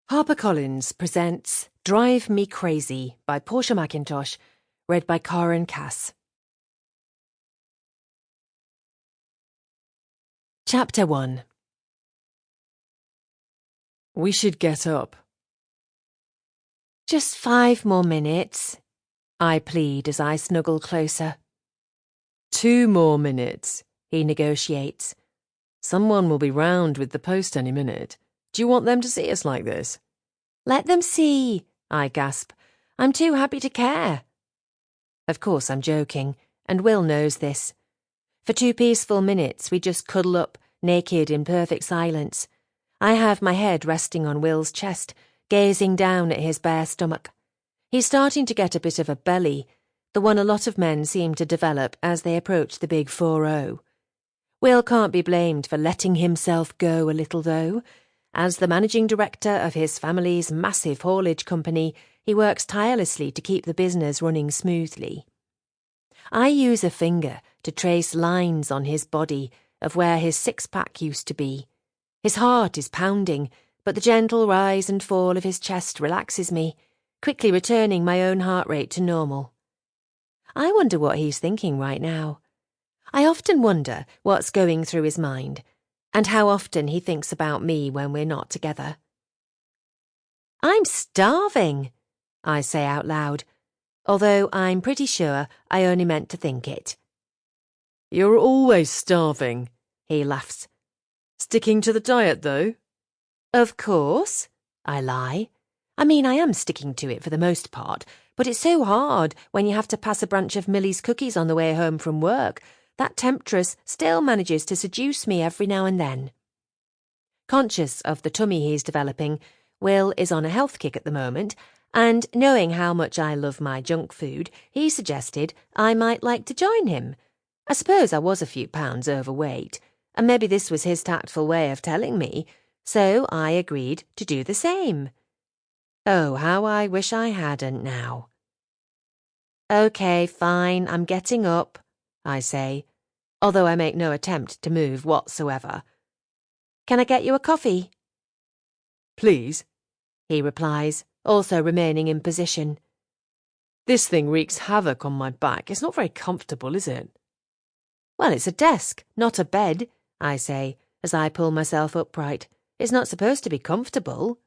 HarperCollins presents Drive Me Crazy by Portia MacIntosh, read by Karen Cass. Chapter 1. We should get up. Just 5 more minutes, I plead as I snuggle closer. 2 more minutes, he negotiates. Someone will be round with the post any minute. Do you want them to see us like this? Let them see, I gasp. I'm too happy to care. Of course I'm joking, and Will knows this. For 2 peaceful minutes we just cuddle up, naked in perfect silence. I have my head resting on Will's chest, gazing down at his bare stomach. He's starting to get a bit of a belly, the one a lot of men seem to develop as they approach the big 4-0. Will can't be blamed for letting himself go a little, though. As the managing director of his family's massive haulage company, he works tirelessly to keep the business running smoothly. I use a finger to trace lines on his body of where his 6-pack used to be. His heart is pounding, but the gentle rise and fall of his chest relaxes me, quickly returning my own heart rate to normal. I wonder what he's thinking right now. I often wonder what's going through his mind, and how often he thinks about me when we're not together. I'm starving, I say out loud, although I'm pretty sure I only meant to think it. You're always starving, he laughs. Sticking to the diet, though? Of course, I lie. I mean, I am sticking to it for the most part, but it's so hard when you have to pass a branch of Millie's cookies on the way home from work. That temptress still manages to seduce me every now and then. Conscious of the tummy he's developing, Will is on a health kick at the moment, and knowing how much I love my junk food, he suggested I might like to join him. I suppose I was a few pounds overweight, and maybe this was his tactful way of telling me, so I agreed to do the same. Oh, how I wish I hadn't now. Okay, fine, I'm getting up, I say, although I make no attempt to move whatsoever. Can I get you a coffee? Please, he replies, also remaining in position. This thing wreaks havoc on my back. It's not very comfortable, is it? Well, it's a desk, not a bed, I say, as I pull myself upright. It's not supposed to be comfortable.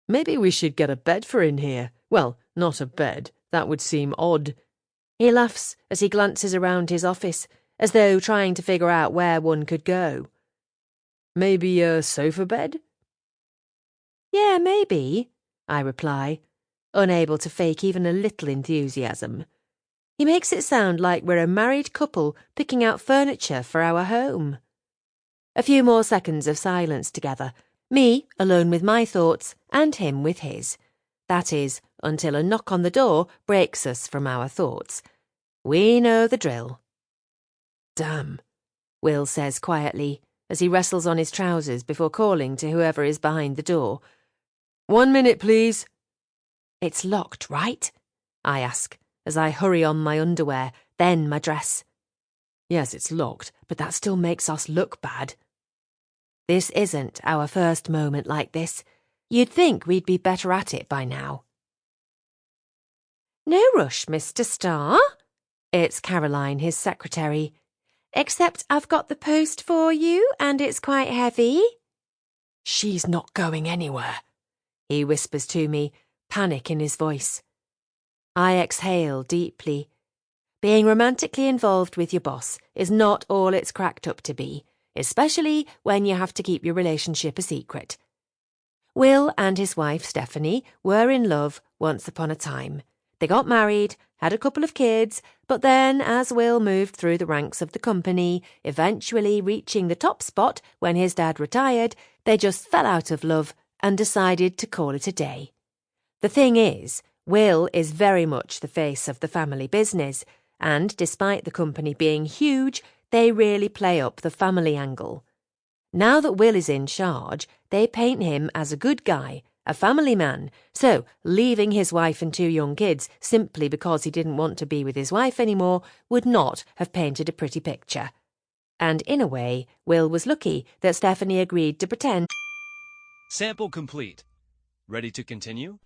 Maybe we should get a bed for in here. Well, not a bed. That would seem odd. He laughs as he glances around his office, as though trying to figure out where one could go. Maybe a sofa bed? Yeah, maybe, I reply, unable to fake even a little enthusiasm. He makes it sound like we're a married couple picking out furniture for our home. A few more seconds of silence together, me alone with my thoughts and him with his. That is, until a knock on the door breaks us from our thoughts. We know the drill. Damn, Will says quietly, as he wrestles on his trousers before calling to whoever is behind the door. 1 minute, please. It's locked, right? I ask, as I hurry on my underwear, then my dress. Yes, it's locked, but that still makes us look bad. This isn't our first moment like this. You'd think we'd be better at it by now. No rush, Mr. Starr. It's Caroline, his secretary. Except I've got the post for you, and it's quite heavy. She's not going anywhere, he whispers to me, panic in his voice. I exhale deeply. Being romantically involved with your boss is not all it's cracked up to be, especially when you have to keep your relationship a secret. Will and his wife, Stephanie, were in love once upon a time. They got married, had a couple of kids, but then, as Will moved through the ranks of the company, eventually reaching the top spot when his dad retired, they just fell out of love and decided to call it a day. The thing is, Will is very much the face of the family business, and despite the company being huge, they really play up the family angle. Now that Will is in charge, they paint him as a good guy, a family man, so leaving his wife and 2 young kids simply because he didn't want to be with his wife anymore would not have painted a pretty picture. And in a way, Will was lucky that Stephanie agreed to pretend. Sample complete. Ready to continue?